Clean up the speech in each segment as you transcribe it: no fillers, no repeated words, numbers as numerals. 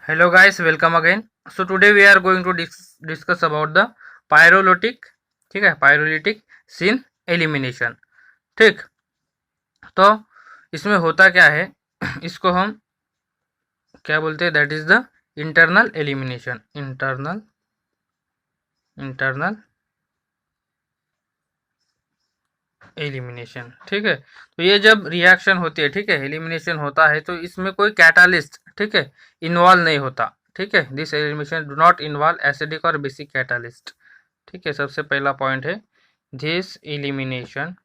Hello guys, welcome again. So today we are going to discuss about the pyrolytic, ठीक है, pyrolytic sin elimination. ठीक, तो इसमें होता क्या है, इसको हम क्या बोलते हैं, that is the internal elimination. Internal elimination. ठीक है, तो ये जब रिएक्शन होती है, ठीक है, एलिमिनेशन होता है, तो इसमें कोई कैटालिस्ट, ठीक है, इन्वॉल्व नहीं होता. ठीक है, this elimination do not involve acidic और बेसिक कैटालिस्ट. ठीक है, सबसे पहला पॉइंट है this elimination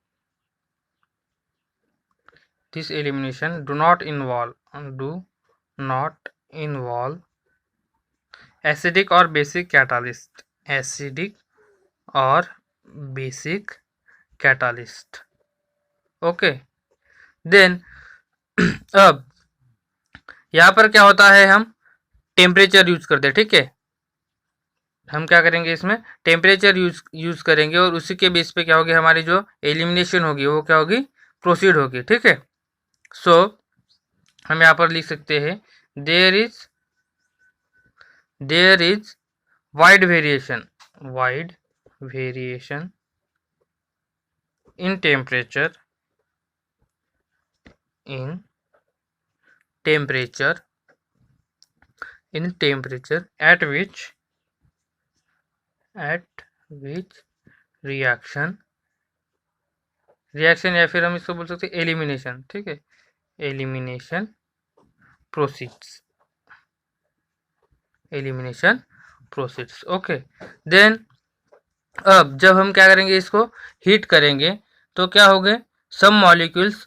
do not involve acidic और बेसिक कैटालिस्ट. एसिडिक और बेसिक कैटालिस्ट. ओके, देन अब यहाँ पर क्या होता है, हम टेम्परेचर यूज करते हैं. ठीक है, हम क्या करेंगे, इसमें टेम्परेचर यूज करेंगे और उसी के बेस पे क्या होगी, हमारी जो एलिमिनेशन होगी वो क्या होगी, प्रोसीड होगी. ठीक है, सो हम यहाँ पर लिख सकते हैं there is wide variation in temperature at which reaction या फिर हम इसको बोल सकते हैं एलिमिनेशन. ठीक है, एलिमिनेशन प्रोसीड्स. ओके, देन अब जब हम क्या करेंगे, इसको हीट करेंगे तो क्या होंगे, सम मॉलिक्यूल्स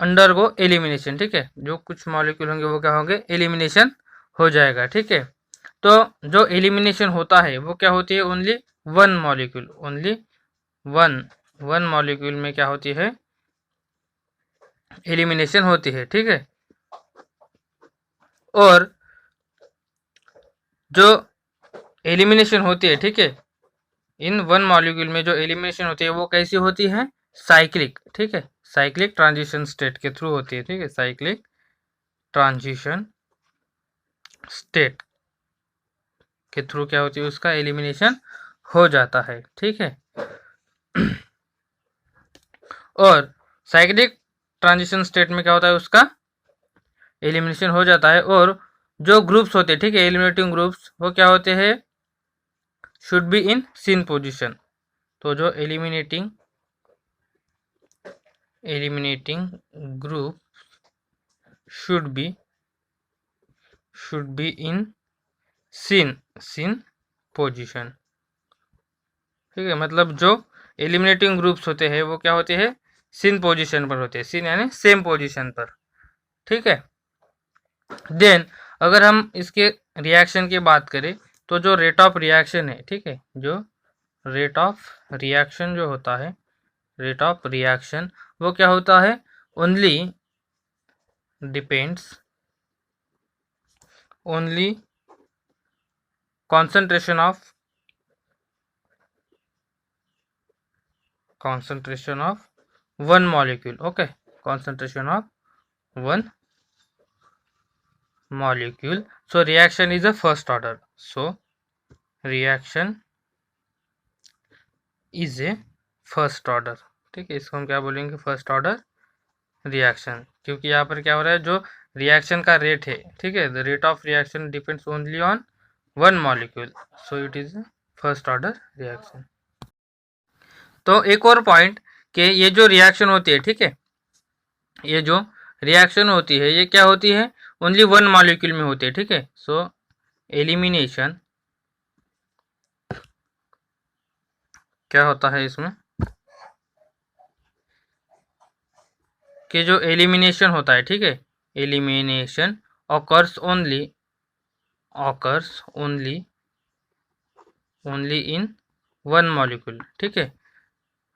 अंडरगो एलिमिनेशन. ठीक है, जो कुछ मॉलिक्यूल होंगे वो क्या होंगे, एलिमिनेशन हो जाएगा. ठीक है, तो जो एलिमिनेशन होता है वो क्या होती है, ओनली वन मॉलिक्यूल में क्या होती है, एलिमिनेशन होती है. ठीक है, और जो एलिमिनेशन होती है, ठीक है, इन वन मॉलिक्यूल में जो एलिमिनेशन होती है वो कैसी होती है, साइक्लिक. ठीक है, साइक्लिक ट्रांजिशन स्टेट के थ्रू होती है. ठीक है, साइक्लिक ट्रांजिशन स्टेट के थ्रू क्या होती है, उसका एलिमिनेशन हो जाता है. ठीक है, और साइक्लिक ट्रांजिशन स्टेट में क्या होता है, उसका एलिमिनेशन हो जाता है. और जो ग्रुप्स होते हैं, ठीक है, एलिमिनेटिंग ग्रुप्स, वो क्या होते हैं, should be in syn position. तो जो eliminating group should be in syn position. ठीक है, मतलब जो एलिमिनेटिंग ग्रुप्स होते हैं वो क्या होते हैं, सिन पोजिशन पर होते हैं. सिन यानी सेम पोजिशन पर. ठीक है, देन अगर हम इसके रिएक्शन की बात करें तो जो रेट ऑफ रिएक्शन है, ठीक है, जो रेट ऑफ रिएक्शन जो होता है, रेट ऑफ रिएक्शन वो क्या होता है, only depends only concentration of one molecule. Okay, concentration of one molecule. So reaction is a first order. So reaction is a first order. ठीक है, इसको हम क्या बोलेंगे, फर्स्ट ऑर्डर रिएक्शन. क्योंकि यहाँ पर क्या हो रहा है, जो रिएक्शन का रेट है, ठीक है, the rate of reaction depends only on one molecule, so it is first order reaction. तो एक और पॉइंट कि ये जो रिएक्शन होती है, ठीक है, ये जो रिएक्शन होती है ये क्या होती है, ओनली वन मॉलिक्यूल में होती है. ठीक है, सो एलिमिनेशन क्या होता है इसमें, कि जो एलिमिनेशन होता है, ठीक है, elimination occurs only in one molecule. ठीक है,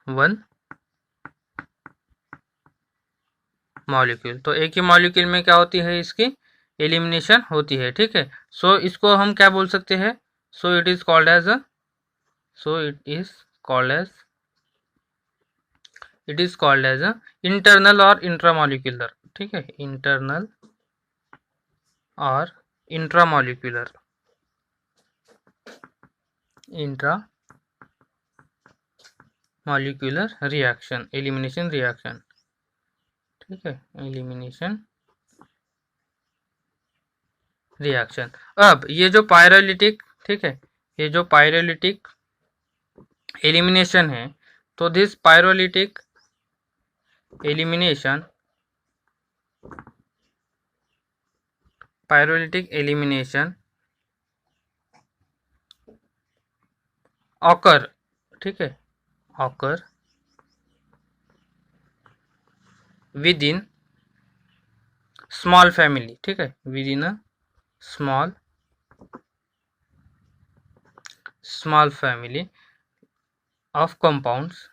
वन मॉलिक्यूल. तो एक ही मॉलिक्यूल में क्या होती है, इसकी एलिमिनेशन होती है. ठीक है, सो इसको हम क्या बोल सकते हैं, so it is called as internal और इंट्रामॉलिक्यूलर. ठीक है, इंटरनल और इंट्रामॉलिक्यूलर रिएक्शन, एलिमिनेशन रिएक्शन, ठीक है, एलिमिनेशन रिएक्शन। अब ये जो पायरोलिटिक, ठीक है, ये जो पायरोलिटिक एलिमिनेशन है, तो दिस पायरोलिटिक एलिमिनेशन ऑकर, ठीक है, occur with in small family, ठीक है, with in a small family of compounds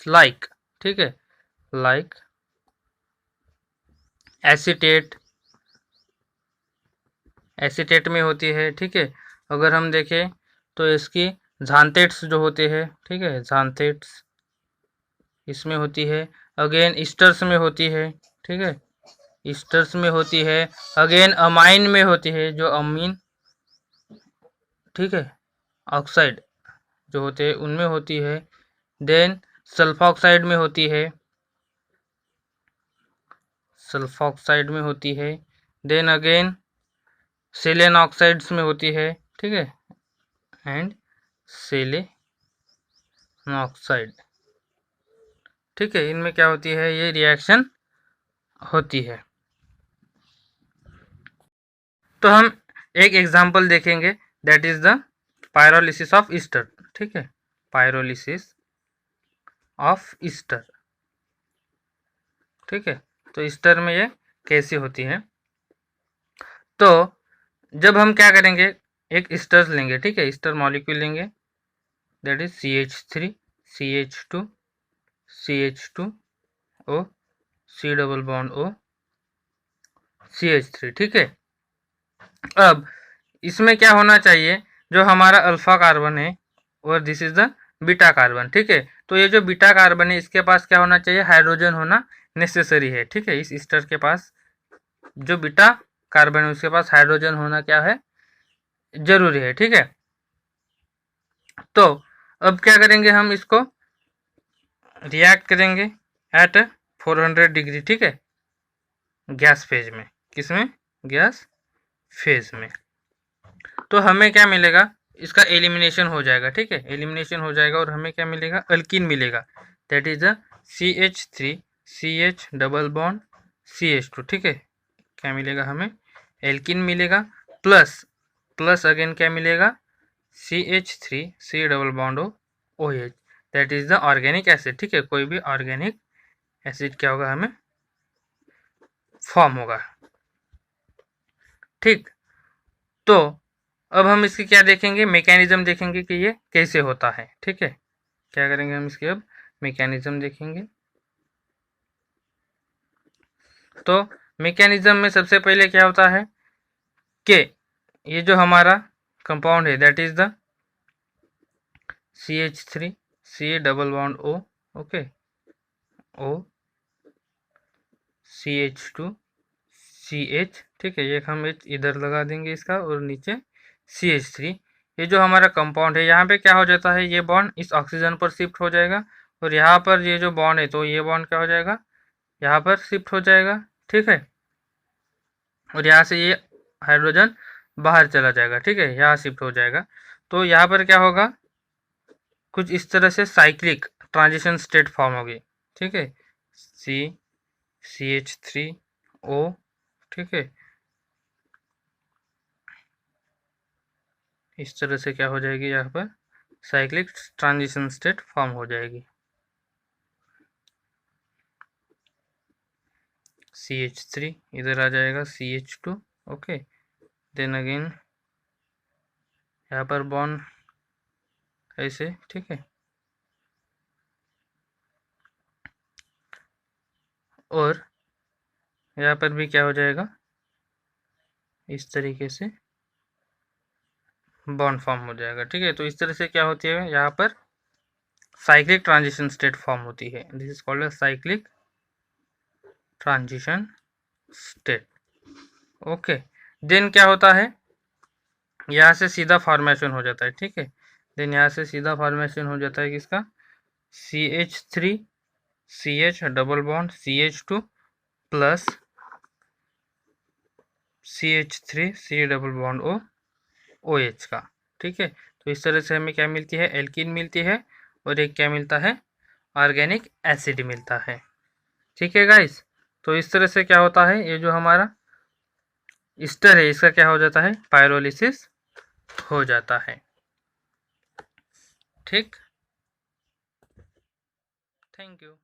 like, ठीक है, लाइक एसीटेट में होती है, ठीक है। अगर हम देखें तो इसकी ज़ांथेट्स जो होते हैं, ठीक है, ज़ांथेट्स इसमें होती है। अगेन ईस्टर्स में होती है, ठीक है, ईस्टर्स में होती है। अगेन अमाइन में होती है, जो अमीन, ठीक है, ऑक्साइड जो होते हैं उनमें होती है। देन सल्फॉक्साइड में होती है, सल्फॉक्साइड में होती है। देन अगेन सेलेन ऑक्साइड्स में होती है, ठीक है, एंड सेलेन ऑक्साइड, ठीक है, इनमें क्या होती है, ये रिएक्शन होती है। तो हम एक एग्जांपल देखेंगे, that is the pyrolysis of Easter, ठीक है, पायरोलिसिस ऑफ ईस्टर, ठीक है। तो ईस्टर में ये कैसी होती है, तो जब हम क्या करेंगे, एक ईस्टर लेंगे, ठीक है, ईस्टर मॉलिक्यूल लेंगे, that is CH3 CH2 CH2O C double bond O CH3, ठीक है। अब इसमें क्या होना चाहिए, जो हमारा अल्फा कार्बन है और this is the beta carbon, ठीक है। तो ये जो बीटा कार्बन है इसके पास क्या होना चाहिए, हाइड्रोजन होना नेसेसरी है, ठीक है। इस ईस्टर के पास जो बीटा कार्बन है उसके पास हाइड्रोजन होना क्या है, जरूरी है, ठीक है। तो अब क्या करेंगे, हम इसको रिएक्ट करेंगे एट 400 डिग्री, ठीक है, गैस फेज में, किसमें, गैस फेज में। तो हमें क्या मिलेगा, इसका एलिमिनेशन हो जाएगा, ठीक है, एलिमिनेशन हो जाएगा और हमें क्या मिलेगा, अल्कीन मिलेगा, that is the CH3 CH double bond CH2, ठीक है। क्या मिलेगा हमें, एल्कीन मिलेगा, प्लस अगेन क्या मिलेगा, CH3 C double bond OH, that is the organic acid, ठीक है, कोई भी ऑर्गेनिक एसिड क्या होगा, हमें फॉर्म होगा, ठीक। तो अब हम इसकी क्या देखेंगे, मैकेनिज्म देखेंगे कि ये कैसे होता है, ठीक है। क्या करेंगे हम इसके अब मैकेनिज्म देखेंगे। तो मैकेनिज्म में सबसे पहले क्या होता है कि ये जो हमारा कंपाउंड है that is the CH3 C double bond O, okay, O CH2 CH, ठीक है, ये हम इधर लगा देंगे इसका और नीचे CH3। ये जो हमारा कंपाउंड है यहाँ पे क्या हो जाता है, ये बॉन्ड इस ऑक्सीजन पर शिफ्ट हो जाएगा और यहाँ पर ये जो बॉन्ड है तो ये बॉन्ड क्या हो जाएगा, यहाँ पर शिफ्ट हो जाएगा, ठीक है, और यहाँ से ये हाइड्रोजन बाहर चला जाएगा, ठीक है, यहाँ शिफ्ट हो जाएगा। तो यहाँ पर क्या होगा, कुछ इस तरह से साइक्लिक ट्रांजिशन स्टेट फॉर्म होगी, ठीक है, CH3O, ठीक है, इस तरह से क्या हो जाएगी, यहाँ पर साइक्लिक ट्रांजिशन स्टेट फॉर्म हो जाएगी, CH3 इधर आ जाएगा CH2, ओके, देन अगेन यहाँ पर बॉन्ड ऐसे, ठीक है, और यहाँ पर भी क्या हो जाएगा, इस तरीके से बॉन्ड फॉर्म हो जाएगा, ठीक है। तो इस तरह से क्या होती है, यहाँ पर साइक्लिक ट्रांजिशन स्टेट फॉर्म होती है, this is called cyclic transition state. Okay, then क्या होता है, यहाँ से सीधा फॉर्मेशन हो जाता है, ठीक है। देन यहाँ से सीधा फॉर्मेशन हो जाता है किसका, CH3 CH double bond CH2 plus CH3 C double bond O OH का, ठीक है। तो इस तरह से हमें क्या मिलती है, एल्कीन मिलती है, और एक क्या मिलता है, ऑर्गेनिक एसिड मिलता है, ठीक है गाइस। तो इस तरह से क्या होता है, ये जो हमारा ईस्टर है इसका क्या हो जाता है, पायरोलिसिस हो जाता है, ठीक। Thank you.